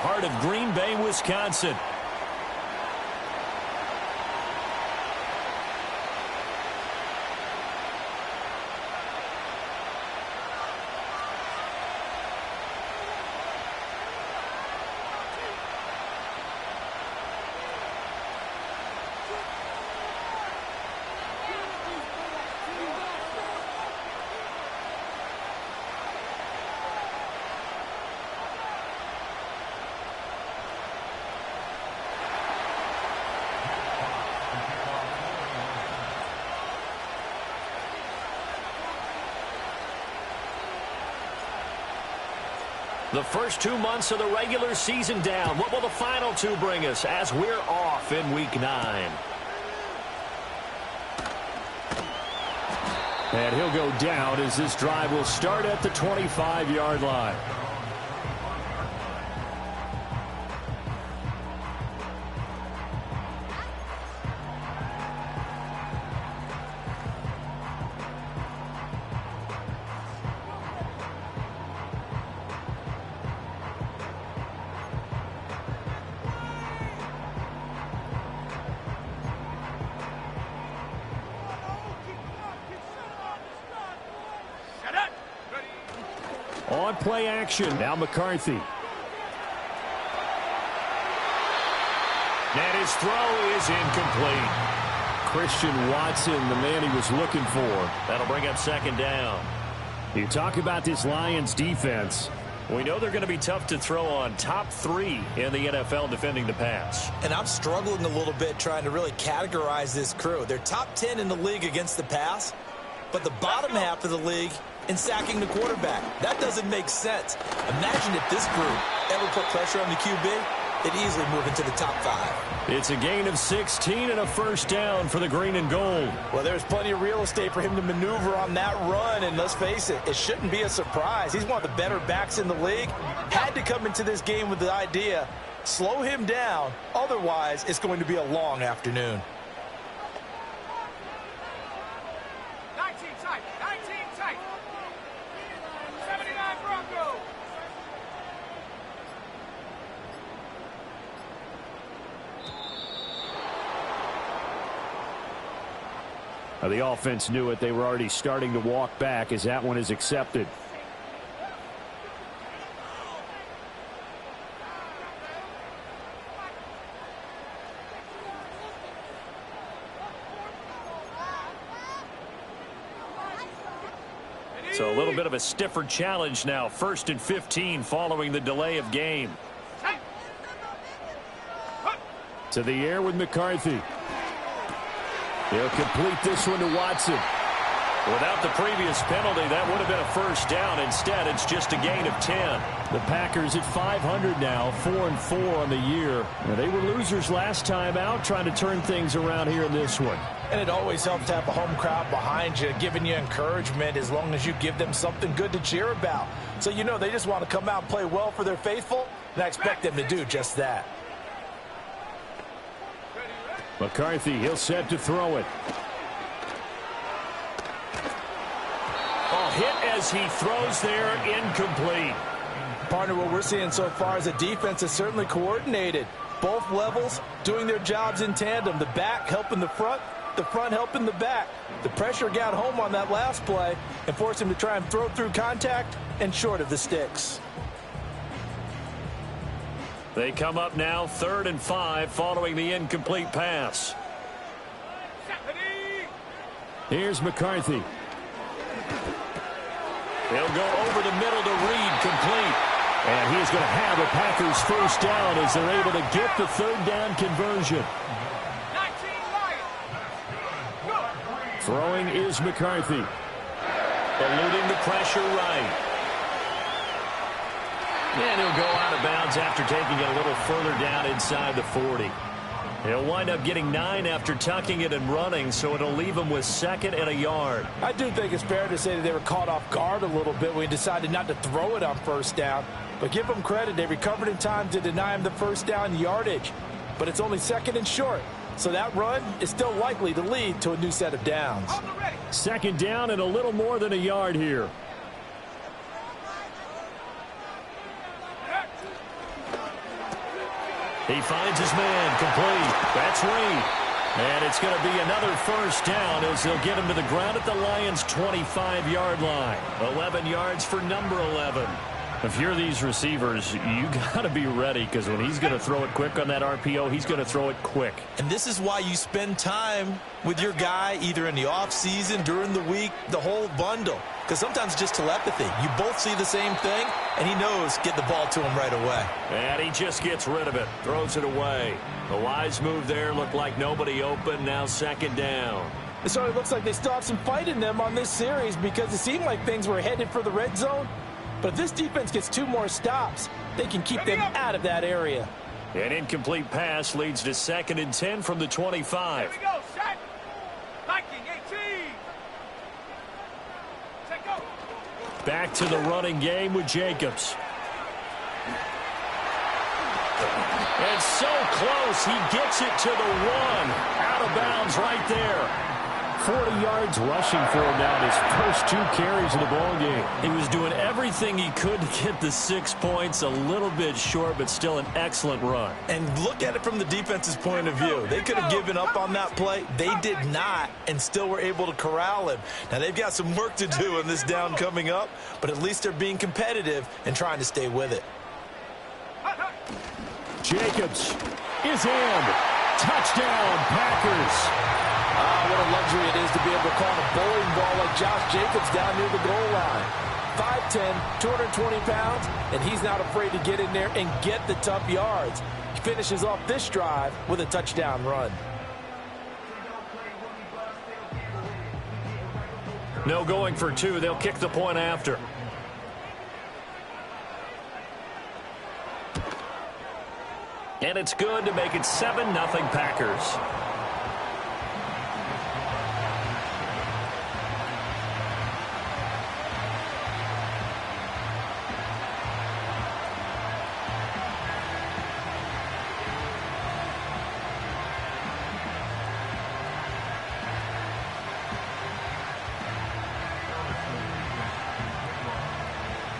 heart of Green Bay, Wisconsin. The first 2 months of the regular season down. What will the final two bring us as we're off in Week 9? And he'll go down as this drive will start at the 25-yard line. On play action, now McCarthy. And his throw is incomplete. Christian Watson, the man he was looking for. That'll bring up second down. You talk about this Lions defense. We know they're going to be tough to throw on. Top 3 in the NFL defending the pass. And I'm struggling a little bit trying to really categorize this crew. They're top 10 in the league against the pass, but the bottom half of the league in sacking the quarterback. That doesn't make sense. Imagine if this group ever put pressure on the QB, they'd easily move into the top 5. It's a gain of 16 and a first down for the green and gold. Well, there's plenty of real estate for him to maneuver on that run, and let's face it, it shouldn't be a surprise. He's one of the better backs in the league. Had to come into this game with the idea, slow him down, otherwise it's going to be a long afternoon. The offense knew it. They were already starting to walk back as that one is accepted. So a little bit of a stiffer challenge now. 1st and 15 following the delay of game. To the air with McCarthy. They'll complete this one to Watson. Without the previous penalty, that would have been a first down. Instead, it's just a gain of 10. The Packers at 500 now, 4-4 on the year. Now, they were losers last time out, trying to turn things around here in this one. And it always helps to have a home crowd behind you, giving you encouragement as long as you give them something good to cheer about. So you know they just want to come out and play well for their faithful, and I expect them to do just that. McCarthy, he'll set to throw it. Hit as he throws there, incomplete. Partner, what we're seeing so far is a defense is certainly coordinated. Both levels doing their jobs in tandem. The back helping the front helping the back. The pressure got home on that last play and forced him to try and throw through contact and short of the sticks. They come up now 3rd and 5 following the incomplete pass. Here's McCarthy. They'll go over the middle to Reed, complete. And he's going to have a Packers first down as they're able to get the 3rd down conversion. Throwing is McCarthy. Eluding the pressure right. And he'll go out of bounds after taking it a little further down inside the 40. He'll wind up getting 9 after tucking it and running, so it'll leave him with 2nd and a yard. I do think it's fair to say that they were caught off guard a little bit when he decided not to throw it on first down. But give them credit. They recovered in time to deny him the first down yardage. But it's only 2nd and short. So that run is still likely to lead to a new set of downs. 2nd down and a little more than a yard here. He finds his man, complete. That's Reed. And it's going to be another first down as they'll get him to the ground at the Lions' 25-yard line. 11 yards for number 11. If you're these receivers, you got to be ready, because when he's going to throw it quick on that RPO, he's going to throw it quick. And this is why you spend time with your guy either in the offseason, during the week, the whole bundle. Because sometimes just telepathy. You both see the same thing, and he knows get the ball to him right away. And he just gets rid of it, throws it away. A wise move there, looked like nobody open, now second down. It certainly looks like they still have some fight in them on this series, because it seemed like things were headed for the red zone. But if this defense gets 2 more stops, they can keep them out of that area. An incomplete pass leads to 2nd and 10 from the 25. Here we go, set. Viking 18. Set, go. Back to the running game with Jacobs. And so close, he gets it to the 1. Out of bounds right there. 40 yards rushing for him now in his first 2 carries of the ball game. He was doing everything he could to get the 6 points, a little bit short, but still an excellent run. And look at it from the defense's point of view. They could have given up on that play. They did not, and still were able to corral him. Now, they've got some work to do in this down coming up, but at least they're being competitive and trying to stay with it. Jacobs is in. Touchdown, Packers. What a luxury it is to be able to call a bowling ball like Josh Jacobs down near the goal line. 5'10", 220 pounds, and he's not afraid to get in there and get the tough yards. He finishes off this drive with a touchdown run. No going for 2. They'll kick the point after. And it's good to make it 7-0 Packers.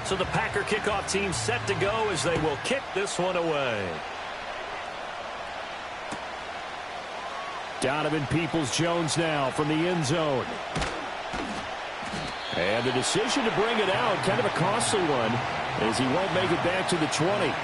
So the Packer kickoff team set to go as they will kick this one away. Donovan Peoples-Jones now from the end zone. And the decision to bring it out, kind of a costly one, as he won't make it back to the 20.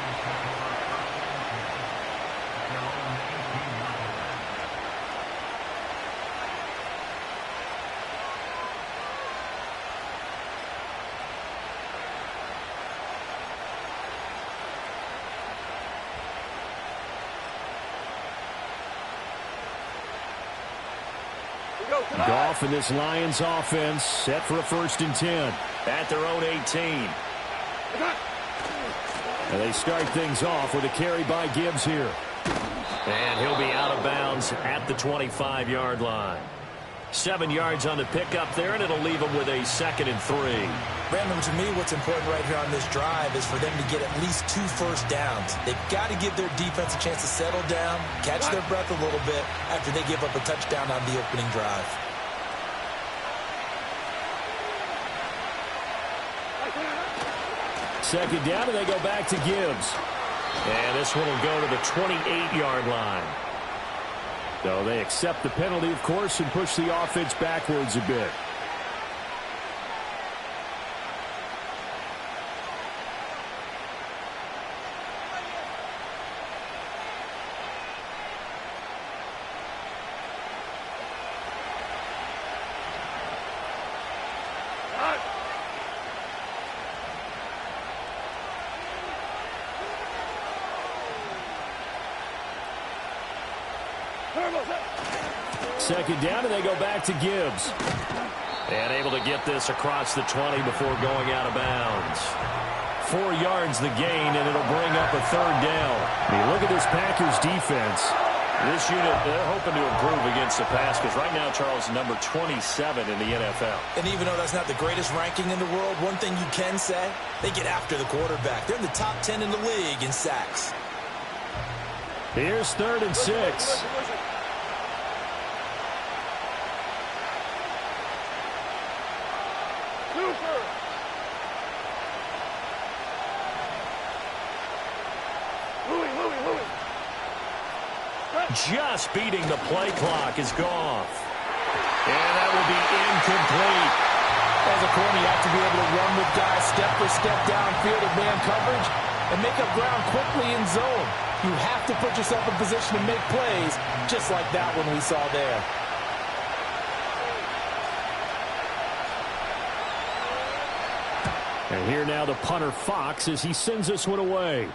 Goff and this Lions offense set for a 1st and 10 at their own 18. And they start things off with a carry by Gibbs here. And he'll be out of bounds at the 25-yard line. 7 yards on the pickup there, and it'll leave them with a 2nd and 3. Brandon, to me, what's important right here on this drive is for them to get at least 2 first downs. They've got to give their defense a chance to settle down, catch their breath a little bit after they give up a touchdown on the opening drive. Second down, and they go back to Gibbs. And this one will go to the 28-yard line. So they accept the penalty, of course, and push the offense backwards a bit. Second down, and they go back to Gibbs. And able to get this across the 20 before going out of bounds. 4 yards the gain, and it'll bring up a 3rd down. I mean, look at this Packers defense. This unit, they're hoping to improve against the pass, because right now, Charles, number 27 in the NFL. And even though that's not the greatest ranking in the world, one thing you can say, they get after the quarterback. They're in the top 10 in the league in sacks. Here's 3rd and 6. just beating the play clock is gone. And that will be incomplete. As a corner, you have to be able to run with guys step for step downfield of man coverage and make up ground quickly in zone. You have to put yourself in position to make plays, just like that one we saw there. And here now the punter Fox as he sends this one away.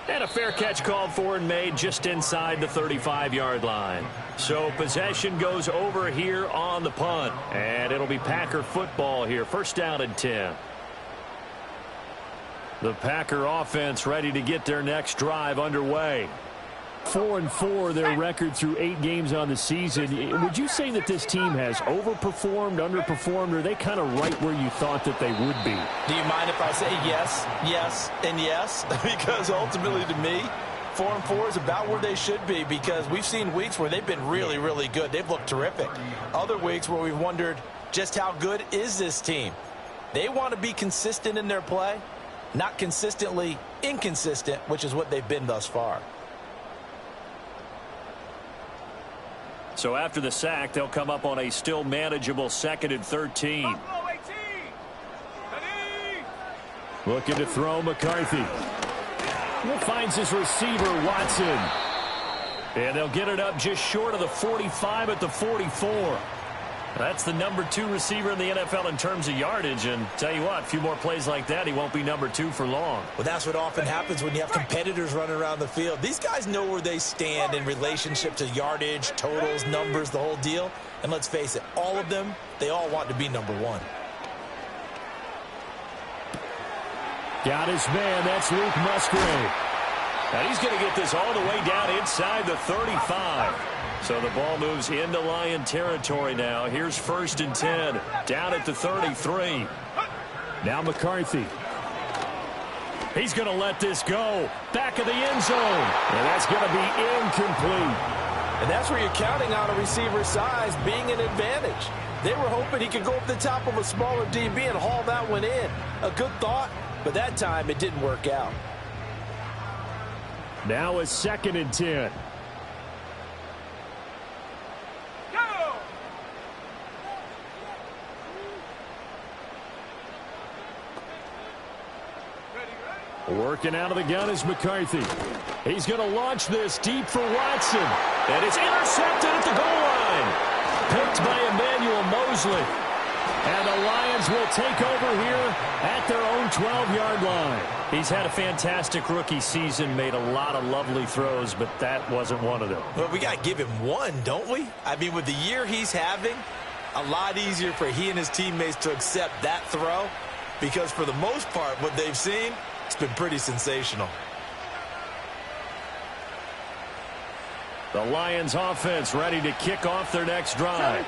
And a fair catch called for and made just inside the 35-yard line. So possession goes over here on the punt. And it'll be Packer football here. First down and 10. The Packer offense ready to get their next drive underway. 4-4 their record through 8 games on the season. Would you say that this team has overperformed, underperformed, or are they kind of right where you thought that they would be? Do you mind if I say yes, yes, and yes? Because ultimately to me, 4-4 is about where they should be, because we've seen weeks where they've been really, really good. They've looked terrific. Other weeks where we've wondered just how good is this team. They want to be consistent in their play, not consistently inconsistent, which is what they've been thus far. So after the sack, they'll come up on a still manageable 2nd and 13. Looking to throw McCarthy. He finds his receiver, Watson. And they'll get it up just short of the 45 at the 44. That's the number 2 receiver in the NFL in terms of yardage. And tell you what, a few more plays like that, he won't be number 2 for long. Well, that's what often happens when you have competitors running around the field. These guys know where they stand in relationship to yardage, totals, numbers, the whole deal. And let's face it, all of them, they all want to be number 1. Got his man. That's Luke Musgrave. And he's going to get this all the way down inside the 35. So the ball moves into Lion territory now. Here's 1st and 10. Down at the 33. Now McCarthy. He's going to let this go. Back of the end zone. And that's going to be incomplete. And that's where you're counting on a receiver's size being an advantage. They were hoping he could go up the top of a smaller DB and haul that one in. A good thought, but that time it didn't work out. Now a 2nd and 10. Working out of the gun is McCarthy. He's going to launch this deep for Watson. And it's intercepted at the goal line. Picked by Emmanuel Mosley. And the Lions will take over here at their own 12-yard line. He's had a fantastic rookie season, made a lot of lovely throws, but that wasn't one of them. Well, we got to give him one, don't we? I mean, with the year he's having, a lot easier for he and his teammates to accept that throw, because for the most part, what they've seen, it's been pretty sensational. The Lions offense ready to kick off their next drive.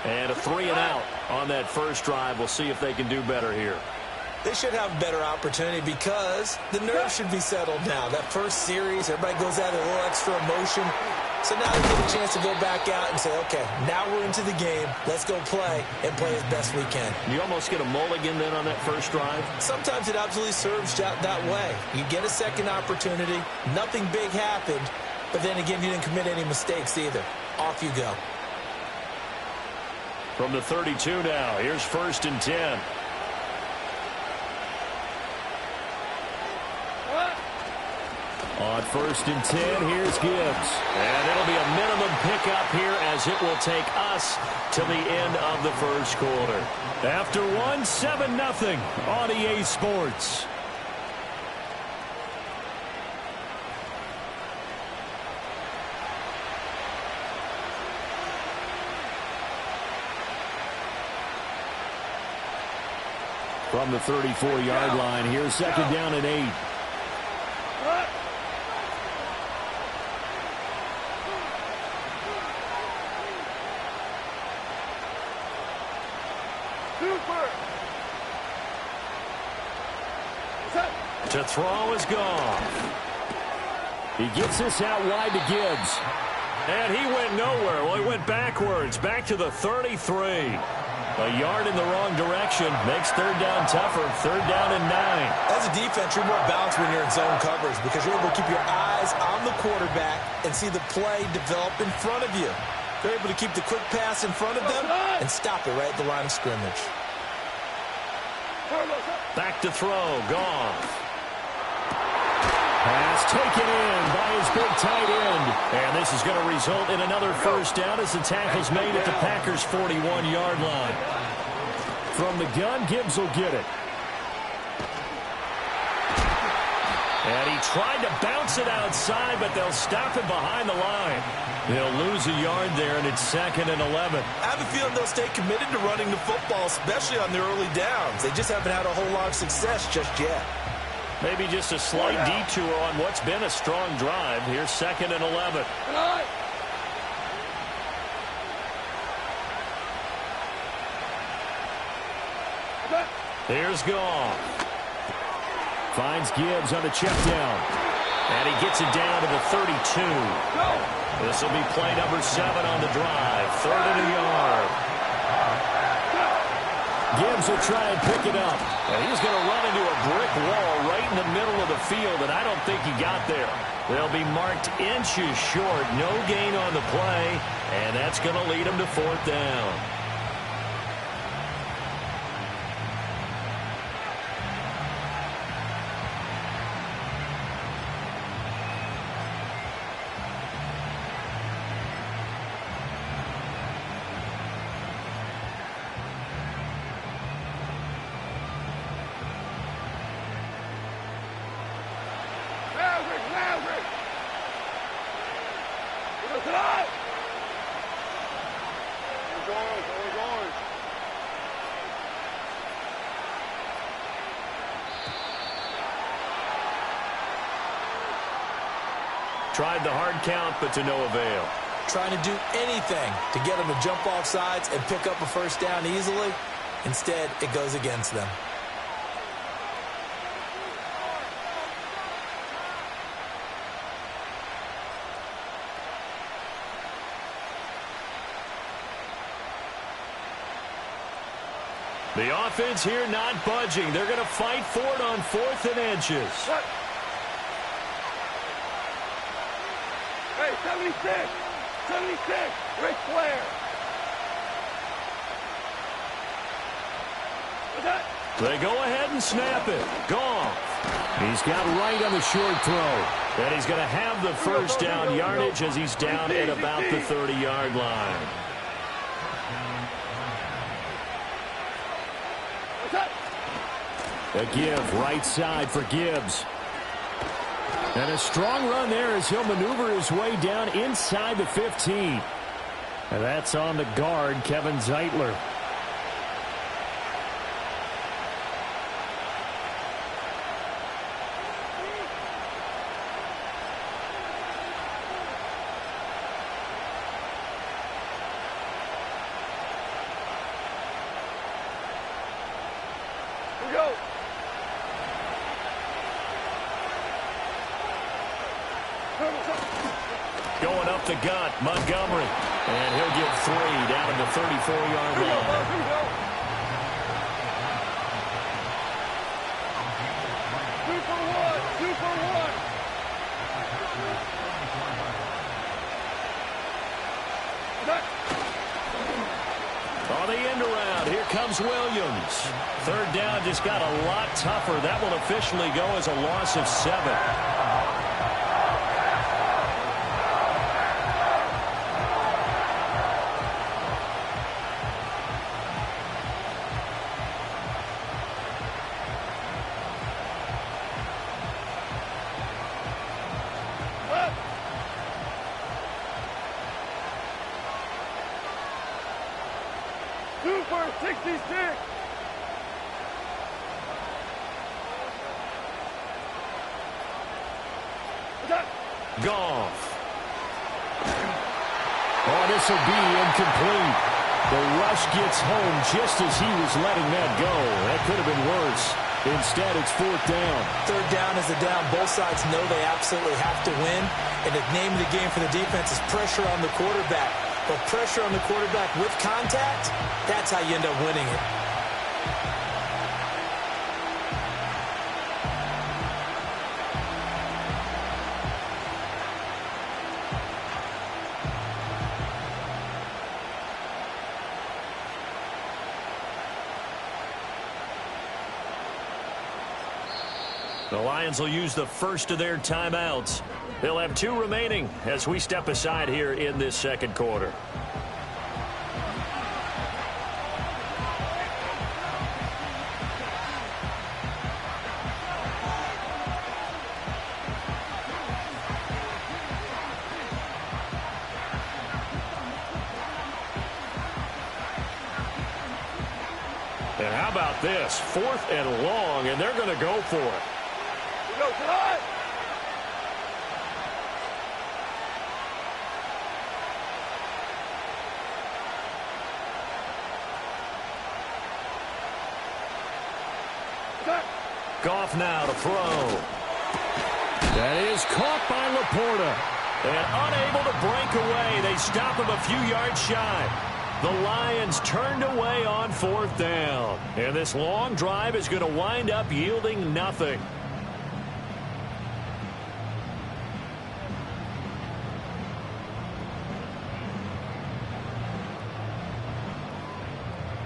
And a 3-and-out on that first drive. We'll see if they can do better here. They should have a better opportunity because the nerves should be settled now. That first series, everybody goes out with a little extra emotion. So now they get a chance to go back out and say, okay, now we're into the game. Let's go play and play as best we can. You almost get a mulligan then on that first drive? Sometimes it absolutely serves that way. You get a second opportunity. Nothing big happened. But then again, you didn't commit any mistakes either. Off you go. From the 32 now, here's 1st and 10. On 1st and 10, here's Gibbs. And it'll be a minimum pickup here as it will take us to the end of the first quarter. After 7-0 on EA Sports. From the 34-yard line, here's 2nd down and 8. To throw is gone. He gets this out wide to Gibbs. And he went nowhere. Well, he went backwards, back to the 33. A yard in the wrong direction makes 3rd down tougher. 3rd down and 9. As a defense, you're more balanced when you're in zone coverage because you're able to keep your eyes on the quarterback and see the play develop in front of you. They're able to keep the quick pass in front of them and stop it right at the line of scrimmage. Back to throw. Goff. Pass taken in by his big tight end. And this is going to result in another first down as the tackle's made at the Packers' 41-yard line. From the gun, Gibbs will get it. And he tried to bounce it outside, but they'll stop him behind the line. They'll lose a yard there, and it's 2nd and 11. I have a feeling they'll stay committed to running the football, especially on their early downs. They just haven't had a whole lot of success just yet. Maybe just a slight detour on what's been a strong drive. Here's 2nd and 11. Here's Goff. Finds Gibbs on the check down. And he gets it down to the 32. This will be play number 7 on the drive. 3rd and a yard. Gibbs will try and pick it up. And he's going to run into a brick wall right in the middle of the field, and I don't think he got there. They'll be marked inches short. No gain on the play, and that's going to lead him to 4th down. Tried the hard count, but to no avail. Trying to do anything to get them to jump off sides and pick up a first down easily. Instead, it goes against them. The offense here not budging. They're going to fight for it on 4th and inches. Hey, 76! 76! Ric Flair! They go ahead and snap it. Goff. He's got right on the short throw. And he's going to have the first down yardage as he's down at about the 30-yard line. A give right side for Gibbs. And a strong run there as he'll maneuver his way down inside the 15. And that's on the guard, Kevin Zeitler. Going up the gut, Montgomery. And he'll get 3 down at the 34-yard line. 2 for 1! 2 for 1! On the end around, here comes Williams. 3rd down just got a lot tougher. That will officially go as a loss of 7. Super 66! Goff. Oh, this will be incomplete. The rush gets home just as he was letting that go. That could have been worse. Instead, it's 4th down. 3rd down is a down. Both sides know they absolutely have to win. And the name of the game for the defense is pressure on the quarterback. But pressure on the quarterback with contact, that's how you end up winning it. The Lions will use the first of their timeouts. They'll have 2 remaining as we step aside here in this second quarter. And how about this? 4th and long, and they're going to go for it. Go to the line. Goff now to throw. That is caught by Laporta. And unable to break away. They stop him a few yards shy. The Lions turned away on 4th down. And this long drive is going to wind up yielding nothing.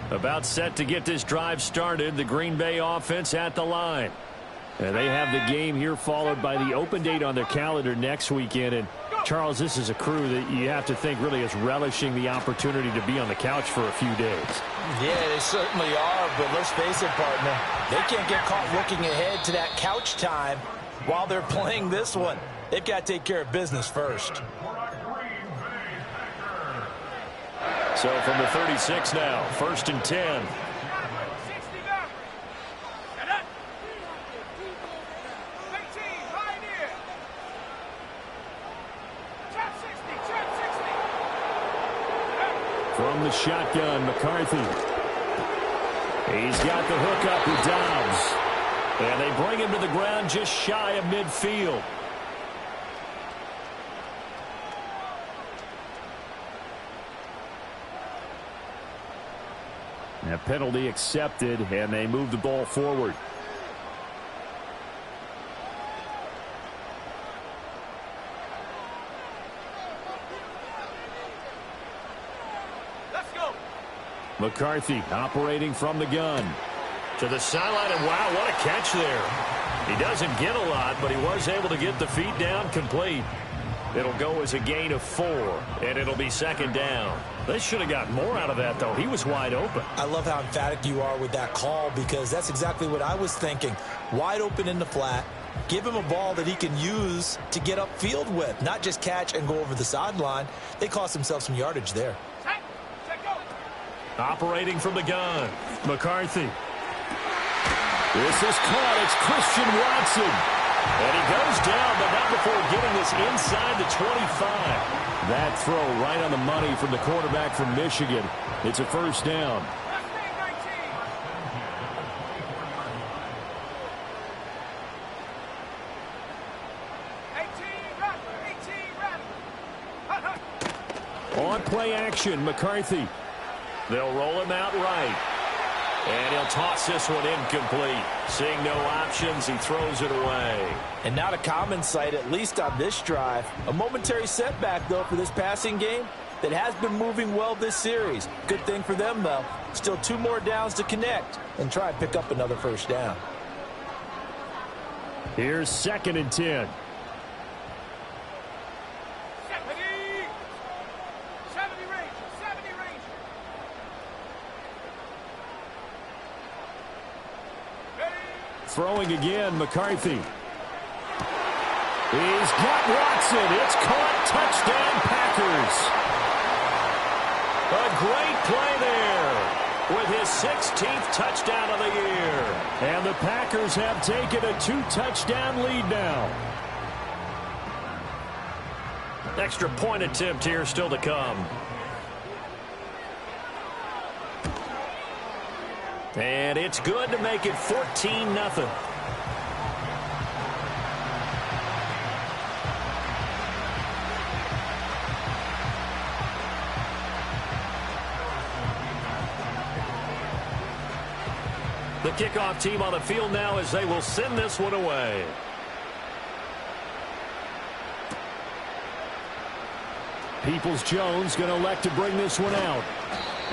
About set to get this drive started. The Green Bay offense at the line. And they have the game here followed by the open date on their calendar next weekend. And Charles, this is a crew that you have to think really is relishing the opportunity to be on the couch for a few days. Yeah, they certainly are, but let's face it, partner. They can't get caught looking ahead to that couch time while they're playing this one. They've got to take care of business first. So from the 36 now, 1st and 10. From the shotgun, McCarthy. He's got the hook up with Dobbs. And they bring him to the ground just shy of midfield. A penalty accepted, and they move the ball forward. Let's go. McCarthy operating from the gun. To the sideline, and wow, what a catch there. He doesn't get a lot, but he was able to get the feet down complete. It'll go as a gain of 4, and it'll be 2nd down. They should have got more out of that, though. He was wide open. I love how emphatic you are with that call because that's exactly what I was thinking. Wide open in the flat. Give him a ball that he can use to get upfield with, not just catch and go over the sideline. They cost themselves some yardage there. Operating from the gun, McCarthy. This is caught. It's Christian Watson. And he goes down, but not before getting this inside the 25. That throw right on the money from the quarterback from Michigan. It's a 1st down. On play action, McCarthy. They'll roll him out right. And he'll toss this one incomplete. Seeing no options, he throws it away. And not a common sight, at least on this drive. A momentary setback, though, for this passing game that has been moving well this series. Good thing for them, though. Still 2 more downs to connect and try and pick up another 1st down. Here's 2nd and 10. Throwing again, McCarthy. He's got Watson. It's caught. Touchdown, Packers. A great play there with his 16th touchdown of the year. And the Packers have taken a 2-touchdown lead now. Extra point attempt here still to come. And it's good to make it 14-0. The kickoff team on the field now as they will send this one away. Peoples-Jones going to elect to bring this one out.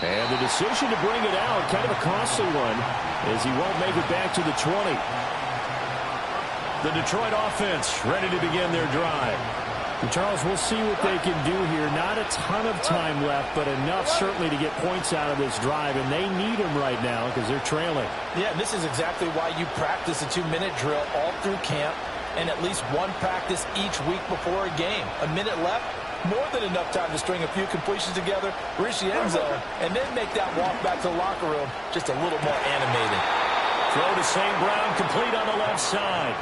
And the decision to bring it out, kind of a costly one, as he won't make it back to the 20. The Detroit offense ready to begin their drive. And Charles, we'll see what they can do here. Not a ton of time left, but enough certainly to get points out of this drive, and they need them right now because they're trailing. Yeah, this is exactly why you practice a 2-minute drill all through camp and at least one practice each week before a game. A minute left, more than enough time to string a few completions together, reach the end zone, and then make that walk back to the locker room just a little more animated. Throw to St. Brown, complete on the left side.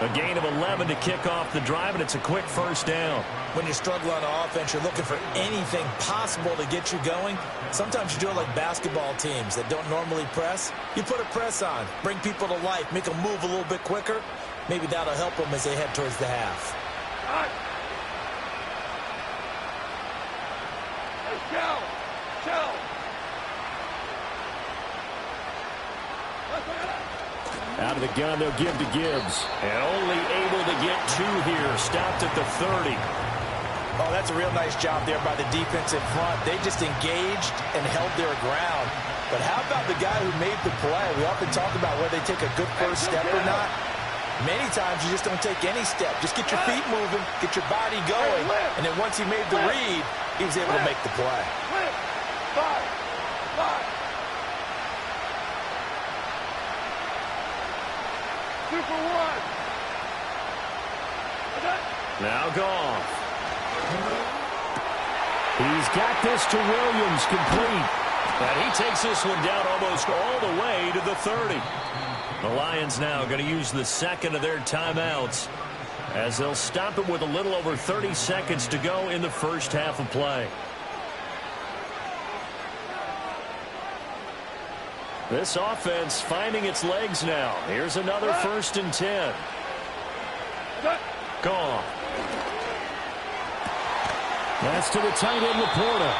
A gain of 11 to kick off the drive, and it's a quick first down. When you struggle on offense, you're looking for anything possible to get you going. Sometimes you do it like basketball teams that don't normally press. You put a press on, bring people to life, make them move a little bit quicker. Maybe that'll help them as they head towards the half. Out of the gun, they'll give to Gibbs. And only able to get 2 here. Stopped at the 30. Oh, that's a real nice job there by the defense in front. They just engaged and held their ground. But how about the guy who made the play? We often talk about whether they take a good first step or not. Many times you just don't take any step. Just get your feet moving, get your body going. And then once he made the read, he was able to make the play. Now Goff. He's got this to Williams, complete. And he takes this one down almost all the way to the 30. The Lions now going to use the second of their timeouts as they'll stop it with a little over 30 seconds to go in the first half of play. This offense finding its legs now. Here's another 1st and 10. Gone. That's to the tight end, Laporta.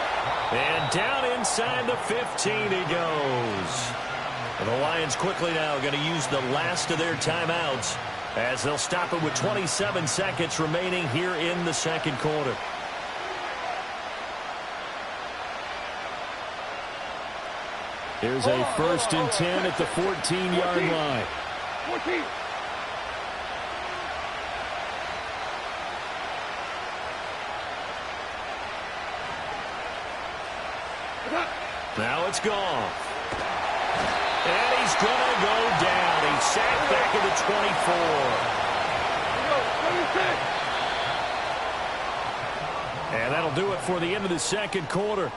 And down inside the 15 he goes. And the Lions quickly now going to use the last of their timeouts as they'll stop it with 27 seconds remaining here in the second quarter. Here's a 1st and 10 at the 14-yard line. 14. Now it's gone. And he's going to go down. He's sacked back at the 24. And that'll do it for the end of the second quarter.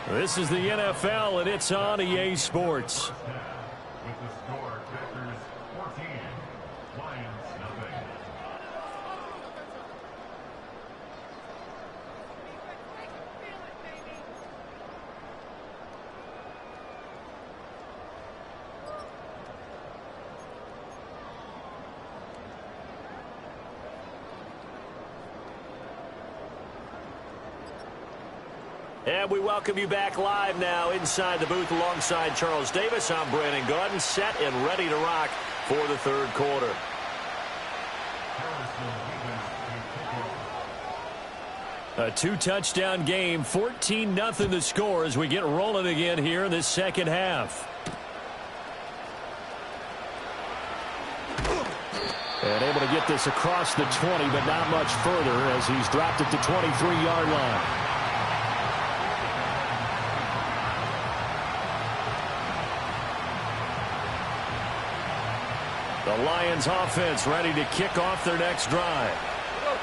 This is the NFL, and it's on EA Sports. With the score, Packers 14, Lions nothing. And we welcome you back live now inside the booth alongside Charles Davis. I'm Brandon Gaudin, set and ready to rock for the third quarter. A 2-touchdown game, 14-0 the score as we get rolling again here in this second half. And able to get this across the 20, but not much further as he's dropped at the 23-yard line. The Lions offense ready to kick off their next drive.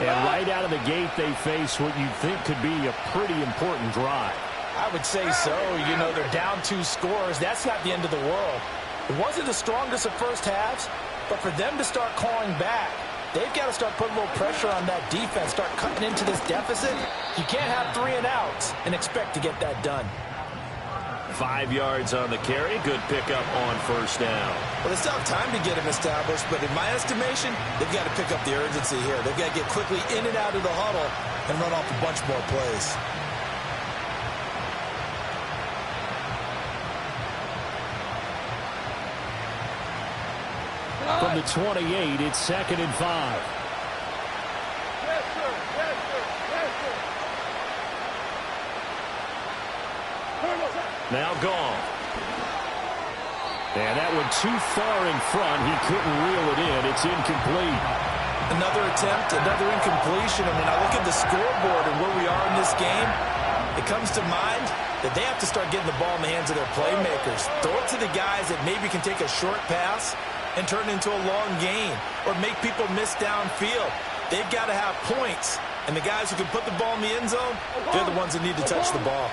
And right out of the gate, they face what you'd think could be a pretty important drive. I would say so. You know, they're down 2 scores. That's not the end of the world. It wasn't the strongest of first halves, but for them to start clawing back, they've got to start putting a little pressure on that defense, start cutting into this deficit. You can't have 3 and outs and expect to get that done. 5 yards on the carry. Good pickup on first down. Well, it's not time to get him established, but in my estimation, they've got to pick up the urgency here. They've got to get quickly in and out of the huddle and run off a bunch more plays. From the 28, it's 2nd and 5. Yes, sir. Yes, sir. Yes, sir. Now gone. And that one too far in front. He couldn't reel it in. It's incomplete. Another attempt, another incompletion. I mean, I look at the scoreboard and where we are in this game. It comes to mind that they have to start getting the ball in the hands of their playmakers. Throw it to the guys that maybe can take a short pass and turn it into a long gain or make people miss downfield. They've got to have points. And the guys who can put the ball in the end zone, they're the ones that need to touch the ball.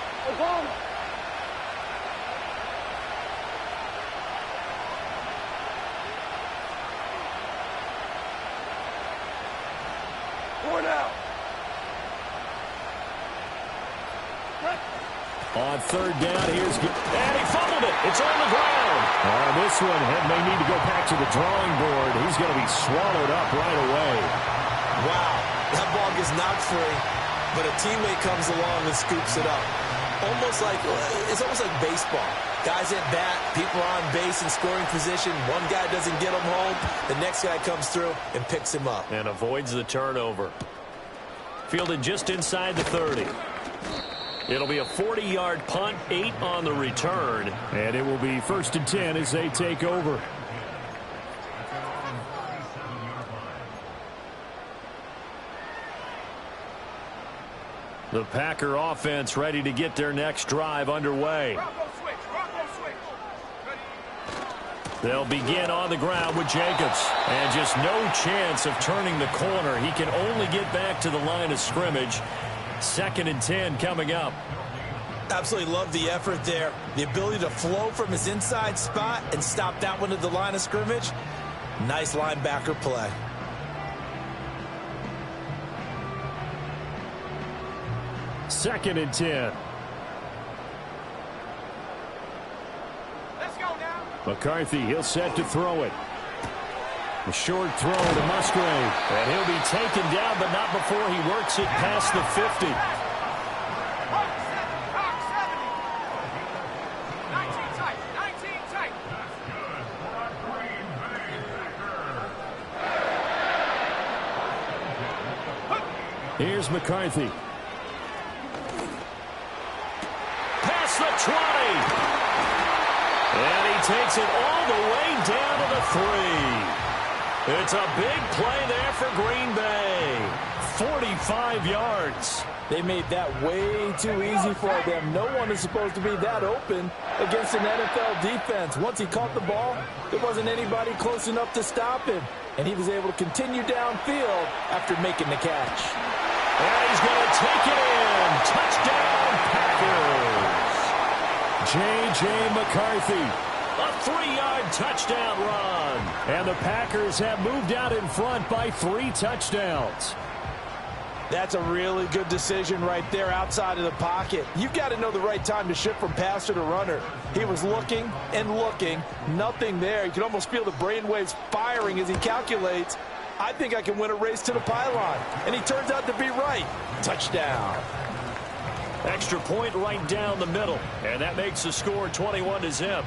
On third down, here's... And he fumbled it. It's on the ground. This one may need to go back to the drawing board. He's going to be swallowed up right away. Wow. That ball gets knocked free, but a teammate comes along and scoops it up. It's almost like baseball. Guys at bat, people are on base in scoring position. One guy doesn't get him home. The next guy comes through and picks him up. And avoids the turnover. Fielded just inside the 30. It'll be a 40-yard punt, 8 on the return. And it will be 1st and 10 as they take over. The Packer offense ready to get their next drive underway. They'll begin on the ground with Jacobs. And just no chance of turning the corner. He can only get back to the line of scrimmage. 2nd and 10 coming up. Absolutely love the effort there. The ability to flow from his inside spot and stop that one at the line of scrimmage. Nice linebacker play. Second and 10. Let's go now. McCarthy, he'll set to throw it. A short throw to Musgrave. And he'll be taken down, but not before he works it past the 50. 19 tight. 19 tight. Here's McCarthy. Past the 20. And he takes it all the way down to the 3. It's a big play there for Green Bay. 45 yards. They made that way too easy for them. No one is supposed to be that open against an NFL defense. Once he caught the ball, there wasn't anybody close enough to stop him. And he was able to continue downfield after making the catch. And he's going to take it in. Touchdown, Packers. J.J. McCarthy. A 3-yard touchdown run. And the Packers have moved out in front by 3 touchdowns. That's a really good decision right there outside of the pocket. You've got to know the right time to shift from passer to runner. He was looking and looking. Nothing there. You can almost feel the brainwaves firing as he calculates, I think I can win a race to the pylon. And he turns out to be right. Touchdown. Extra point right down the middle. And that makes the score 21-0.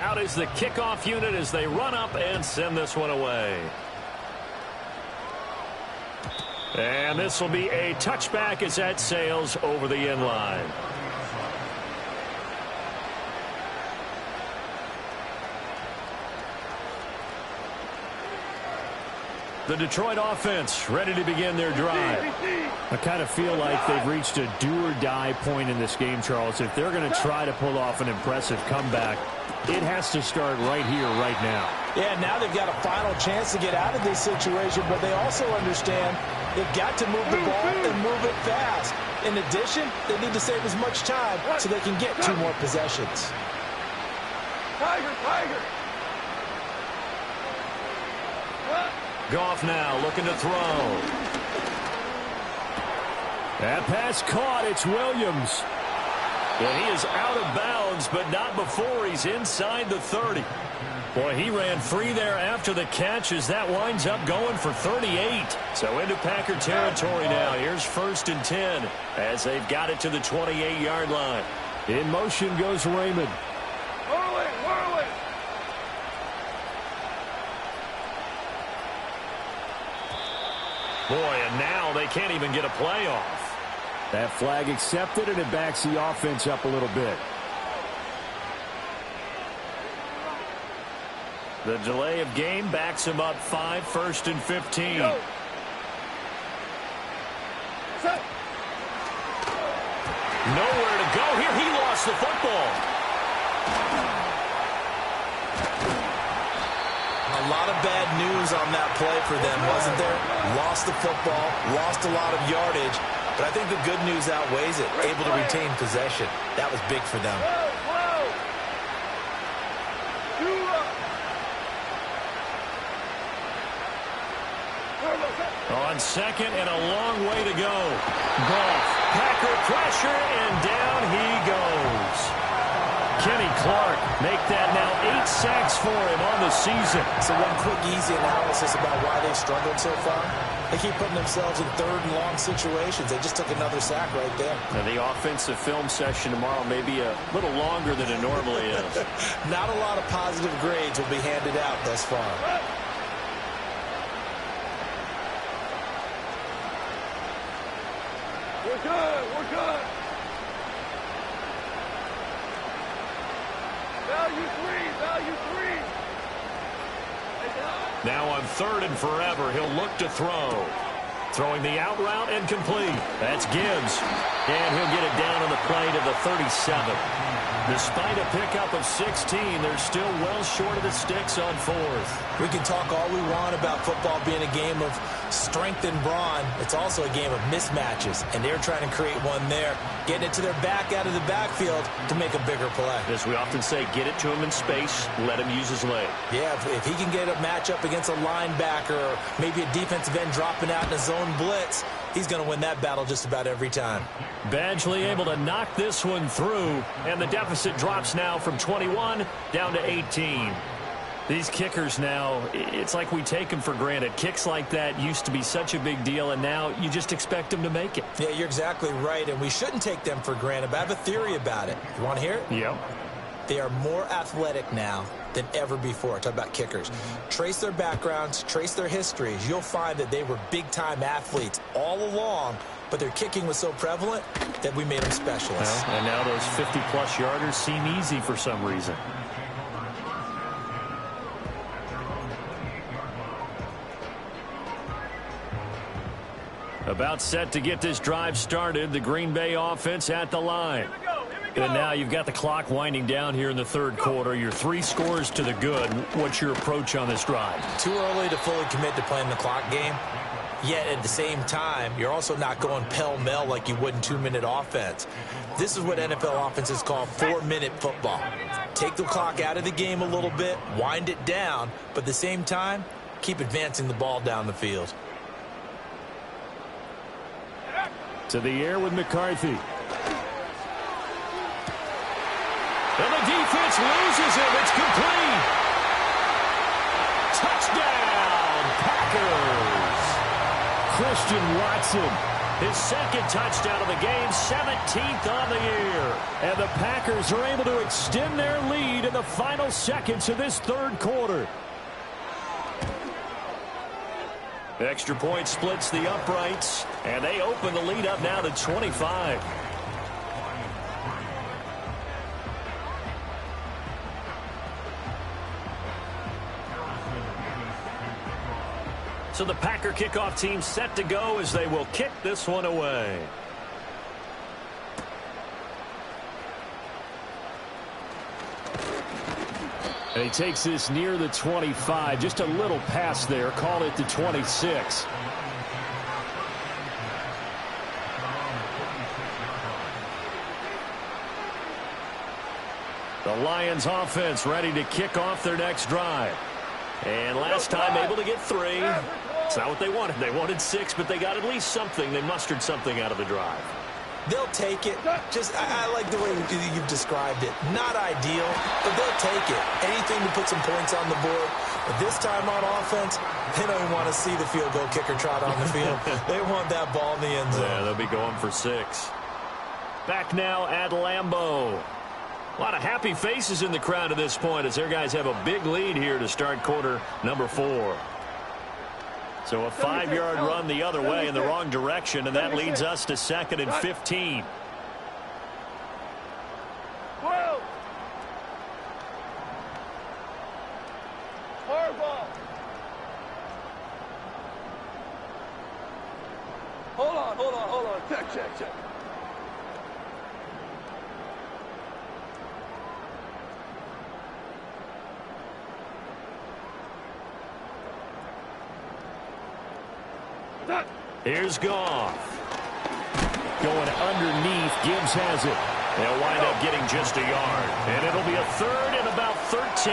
Out is the kickoff unit as they run up and send this one away. And this will be a touchback as that sails over the end line. The Detroit offense ready to begin their drive. I kind of feel like they've reached a do-or-die point in this game, Charles. If they're going to try to pull off an impressive comeback, it has to start right here, right now. Yeah, now they've got a final chance to get out of this situation, but they also understand they've got to move the ball and move it fast. In addition, they need to save as much time so they can get 2 more possessions. Tiger, Tiger. Goff now looking to throw. That pass caught. It's Williams. And he is out of bounds, but not before he's inside the 30. Boy, he ran free there after the catch as that winds up going for 38. So into Packer territory now. Here's 1st and 10 as they've got it to the 28-yard line. In motion goes Raymond. Whirling, whirling. Boy, and now they can't even get a play off. That flag accepted, and it backs the offense up a little bit. The delay of game backs him up 5, 1st and 15. Go. Nowhere to go here. He lost the football. A lot of bad news on that play for them, wasn't there? Lost the football, lost a lot of yardage, but I think the good news outweighs it. Able to retain possession. That was big for them. On second and a long way to go. Goff, Packer pressure, and down he goes. Kenny Clark make that now 8 sacks for him on the season. So one quick, easy analysis about why they've struggled so far. They keep putting themselves in 3rd and long situations. They just took another sack right there. Now the offensive film session tomorrow may be a little longer than it normally is. Not a lot of positive grades will be handed out thus far. We're good. We're good. Value 3. Value 3. Now on 3rd and forever, he'll look to throw. Throwing the out route and complete. That's Gibbs. And he'll get it down on the play to the 37. Despite a pickup of 16, they're still well short of the sticks on 4th. We can talk all we want about football being a game of strength and brawn. It's also a game of mismatches, and they're trying to create one there, getting it to their back out of the backfield to make a bigger play. As we often say, get it to him in space, let him use his leg. Yeah, if he can get a matchup against a linebacker or maybe a defensive end dropping out in a zone blitz, he's going to win that battle just about every time. Badgley able to knock this one through, and the deficit drops now from 21 down to 18. These kickers now, it's like we take them for granted. Kicks like that used to be such a big deal, and now you just expect them to make it. Yeah, you're exactly right, and we shouldn't take them for granted, but I have a theory about it. You want to hear it? Yep. They are more athletic now than ever before. Talk about kickers. Trace their backgrounds, trace their histories. You'll find that they were big-time athletes all along, but their kicking was so prevalent that we made them specialists. Well, and now those 50-plus yarders seem easy for some reason. About set to get this drive started, the Green Bay offense at the line. And now you've got the clock winding down here in the 3rd quarter. You're 3 scores to the good. What's your approach on this drive? Too early to fully commit to playing the clock game. Yet at the same time, you're also not going pell-mell like you would in 2-minute offense. This is what NFL offenses call 4-minute football. Take the clock out of the game a little bit, wind it down, but at the same time, keep advancing the ball down the field. To the air with McCarthy. And the defense loses him. It's complete. Touchdown, Packers. Christian Watson. His 2nd touchdown of the game, 17th on the year. And the Packers are able to extend their lead in the final seconds of this 3rd quarter. Extra point splits the uprights, and they open the lead up now to 25. So the Packer kickoff team set to go as they will kick this one away. And he takes this near the 25. Just a little pass there. Call it the 26. The Lions offense ready to kick off their next drive. And last time able to get 3. It's not what they wanted. They wanted 6, but they got at least something. They mustered something out of the drive. They'll take it. I like the way you've described it. Not ideal, but they'll take it. Anything to put some points on the board. But this time on offense, they don't even want to see the field goal kicker trot on the field. They want that ball in the end zone. Yeah, they'll be going for 6. Back now at Lambeau. A lot of happy faces in the crowd at this point as their guys have a big lead here to start quarter number 4. So a 5-yard run the other way in the wrong direction, and that leads us to 2nd and 15. 12. Horrible. Hold on. Check. Here's Goff. Going underneath. Gibbs has it. They'll wind up getting just a yard. And it'll be a 3rd and about 13.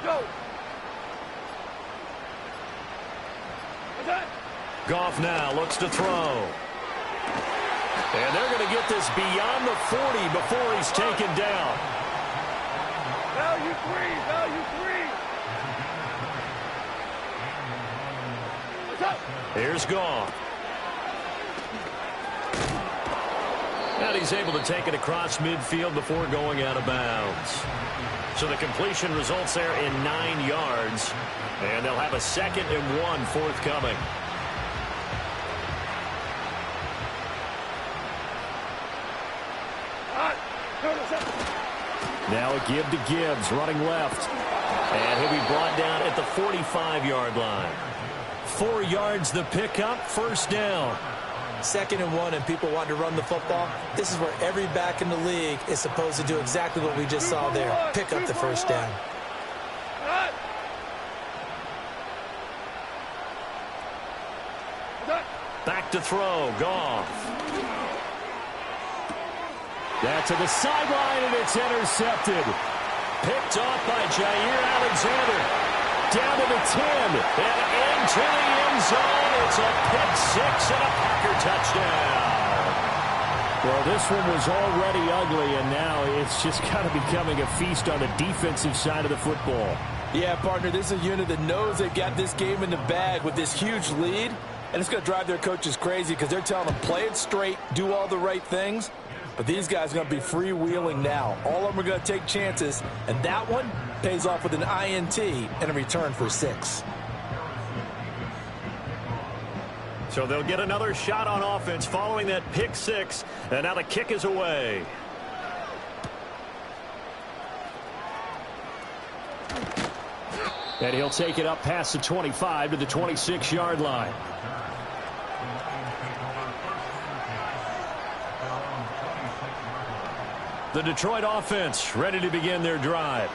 Go. Goff now looks to throw. And they're going to get this beyond the 40 before he's taken down. Value three. Here's Goff. And he's able to take it across midfield before going out of bounds. So the completion results there in 9 yards. And they'll have a 2nd and 1 forthcoming. Now a give to Gibbs, running left. And he'll be brought down at the 45-yard line. 4 yards the pickup, 1st down. 2nd and 1, and people want to run the football. This is where every back in the league is supposed to do exactly what we just saw there. Pick up the 1st down. Back to throw, Goff. That's to the sideline, and it's intercepted. Picked off by Jair Alexander. Down to the 10, and into the end zone. It's a pick-6 and a Packer touchdown. Well, this one was already ugly, and now it's just kind of becoming a feast on the defensive side of the football. Yeah, partner, this is a unit that knows they've got this game in the bag with this huge lead, and it's going to drive their coaches crazy because they're telling them, play it straight, do all the right things. But these guys are going to be freewheeling now. All of them are going to take chances, and that one pays off with an INT and a return for 6. So they'll get another shot on offense following that pick-6, and now the kick is away. And he'll take it up past the 25 to the 26-yard line. The Detroit offense ready to begin their drive.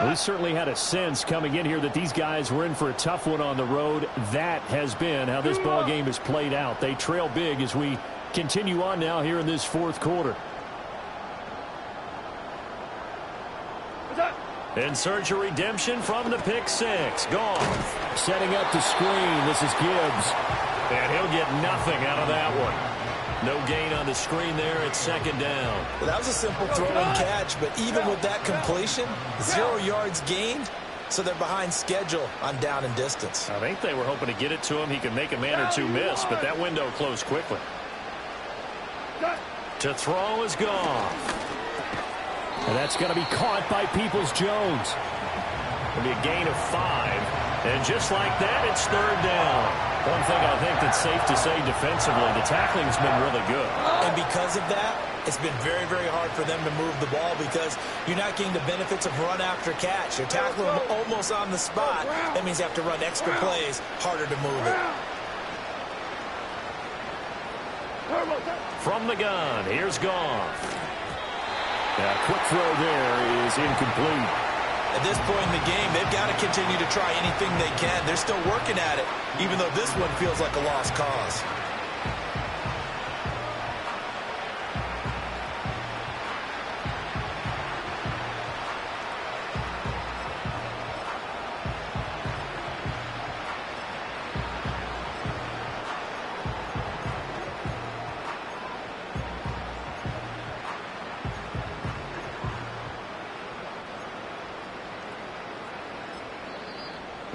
We certainly had a sense coming in here that these guys were in for a tough one on the road. That has been how this ball game has played out. They trail big as we continue on now here in this 4th quarter. In search of redemption from the pick-6. Goff setting up the screen. This is Gibbs. And he'll get nothing out of that one. No gain on the screen there. It's 2nd down. Well, that was a simple throw and catch, but even with that completion, 0 yards gained, so they're behind schedule on down and distance. I think they were hoping to get it to him. He could make a man or two miss, but that window closed quickly. To throw is Goff. And that's going to be caught by Peoples-Jones. It'll be a gain of 5. And just like that, it's 3rd down. One thing I think that's safe to say defensively, the tackling's been really good. And because of that, it's been very, very hard for them to move the ball because you're not getting the benefits of run after catch. You're tackling them almost on the spot. That means you have to run extra plays, harder to move it. From the gun, here's Goff. A quick throw there is incomplete. At this point in the game, they've got to continue to try anything they can. They're still working at it, even though this one feels like a lost cause.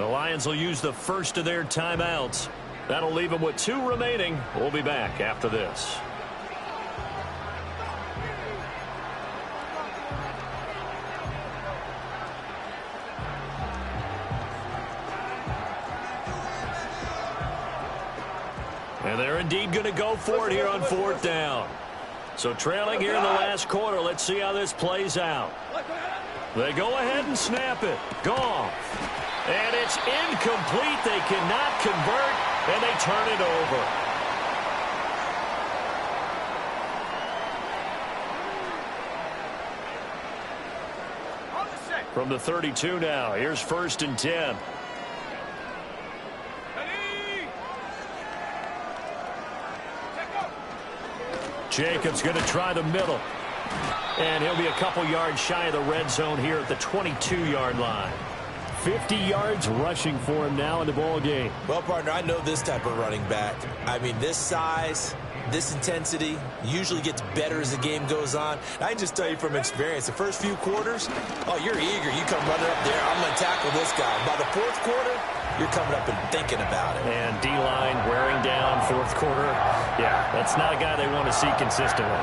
The Lions will use the first of their timeouts. That'll leave them with 2 remaining. We'll be back after this. And they're indeed going to go for it here on 4th down. So trailing here in the last quarter. Let's see how this plays out. They go ahead and snap it. Goff. And it's incomplete. They cannot convert, and they turn it over. From the 32 now, here's 1st and 10. Jacobs going to try the middle. And he'll be a couple yards shy of the red zone here at the 22-yard line. 50 yards rushing for him now in the ball game. Well, partner, I know this type of running back. I mean, this size, this intensity usually gets better as the game goes on. And I can just tell you from experience, the first few quarters, oh, you're eager. You come running up there. I'm going to tackle this guy. By the 4th quarter, you're coming up and thinking about it. And D-line wearing down 4th quarter. Yeah, that's not a guy they want to see consistently.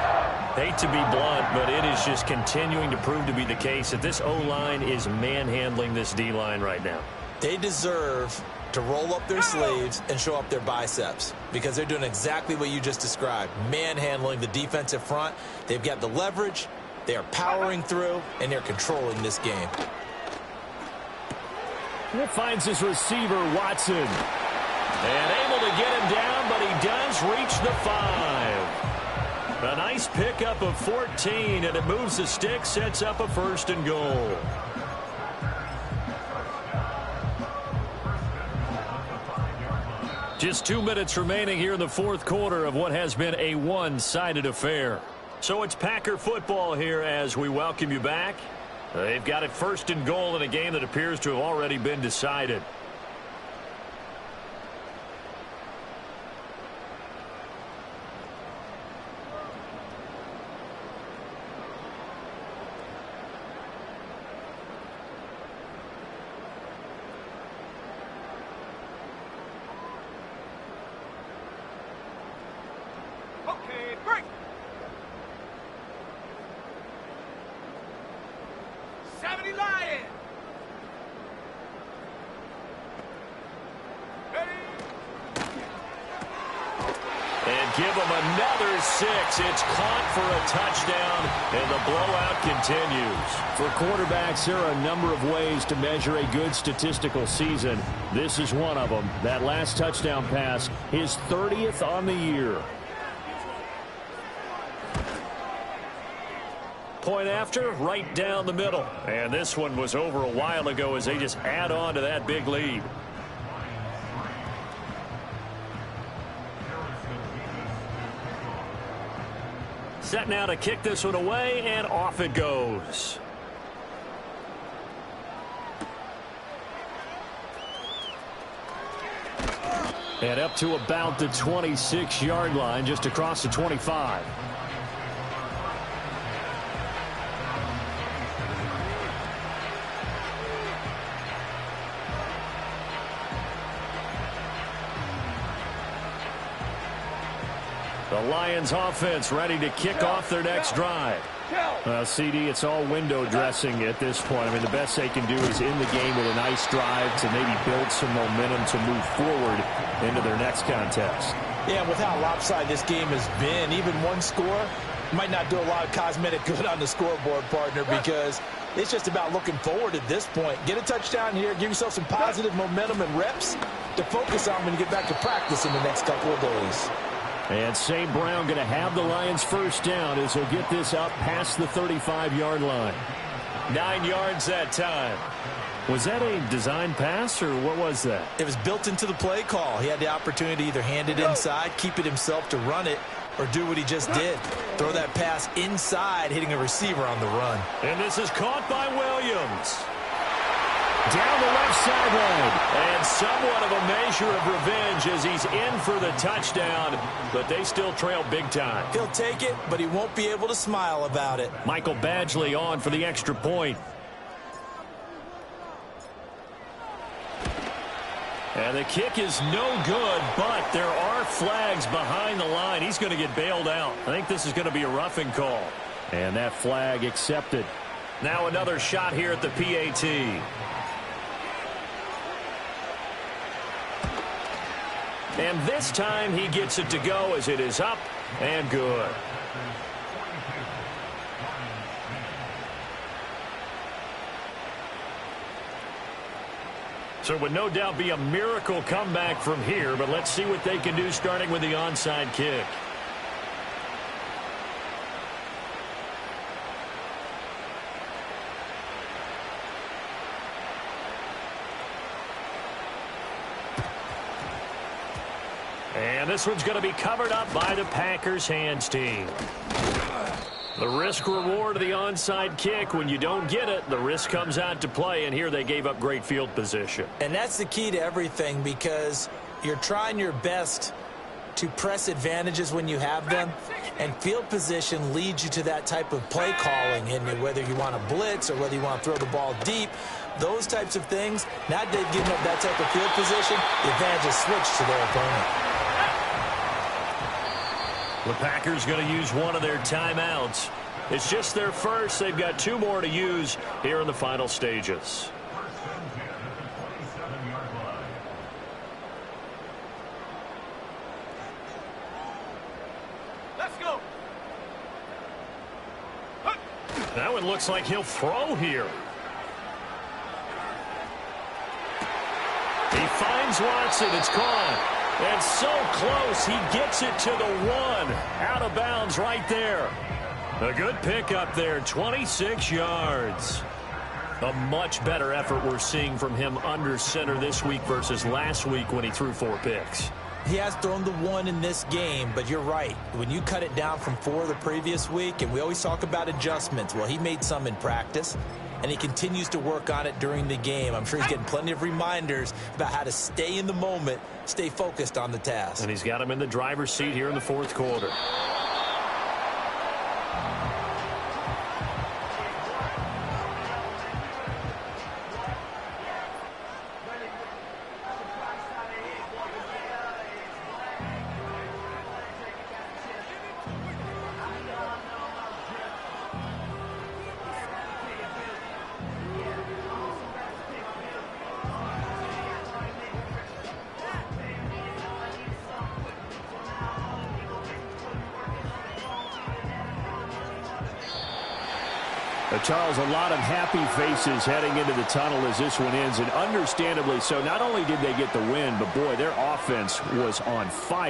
Hate to be blunt, but it is just continuing to prove to be the case that this O-line is manhandling this D-line right now. They deserve to roll up their sleeves and show up their biceps because they're doing exactly what you just described, manhandling the defensive front. They've got the leverage, they are powering through, and they're controlling this game. And it finds his receiver, Watson. And able to get him down, but he does reach the 5. A nice pickup of 14, and it moves the stick, sets up a 1st and goal. Just 2 minutes remaining here in the 4th quarter of what has been a one-sided affair. So it's Packer football here as we welcome you back. They've got it 1st and goal in a game that appears to have already been decided. Give him another 6. It's caught for a touchdown, and the blowout continues. For quarterbacks, there are a number of ways to measure a good statistical season. This is one of them. That last touchdown pass, his 30th on the year. Point after, right down the middle. And this one was over a while ago as they just add on to that big lead. Set now to kick this one away, and off it goes. And up to about the 26-yard line, just across the 25. The Lions offense ready to kick off their next drive. CD, it's all window dressing at this point. I mean, the best they can do is in the game with a nice drive to maybe build some momentum to move forward into their next contest. Yeah, with how lopsided this game has been, even one score might not do a lot of cosmetic good on the scoreboard, partner, because it's just about looking forward at this point. Get a touchdown here, give yourself some positive momentum and reps to focus on when you get back to practice in the next couple of days. And St. Brown going to have the Lions 1st down as he'll get this up past the 35-yard line. 9 yards that time. Was that a design pass, or what was that? It was built into the play call. He had the opportunity to either hand it inside, keep it himself to run it, or do what he just did. Throw that pass inside, hitting a receiver on the run. And this is caught by Williams. Down the left sideline. And somewhat of a measure of revenge as he's in for the touchdown, but they still trail big time. He'll take it, but he won't be able to smile about it. Michael Badgley on for the extra point. And the kick is no good, but there are flags behind the line. He's going to get bailed out. I think this is going to be a roughing call. And that flag accepted. Now another shot here at the PAT. And this time he gets it to go as it is up and good. So it would no doubt be a miracle comeback from here, but let's see what they can do starting with the onside kick. And this one's going to be covered up by the Packers hands team. The risk reward of the onside kick. When you don't get it, the risk comes out to play, and here they gave up great field position. And that's the key to everything, because you're trying your best to press advantages when you have them, and field position leads you to that type of play calling. And whether you want to blitz or whether you want to throw the ball deep, those types of things, now they've given up that type of field position, the advantage is switched to their opponent. The Packers going to use one of their timeouts. It's just their first. They've got 2 more to use here in the final stages. Let's go. That one looks like he'll throw here. He finds Watson. It's caught. And so close, he gets it to the 1. Out of bounds right there. A good pickup there, 26 yards. A much better effort we're seeing from him under center this week versus last week when he threw 4 picks. He has thrown the 1 in this game, but you're right. When you cut it down from 4 the previous week, and we always talk about adjustments, well, he made some in practice, and he continues to work on it during the game. I'm sure he's getting plenty of reminders about how to stay in the moment, stay focused on the task. And he's got him in the driver's seat here in the 4th quarter. Charles, a lot of happy faces heading into the tunnel as this one ends, and understandably so. Not only did they get the win, but boy, their offense was on fire.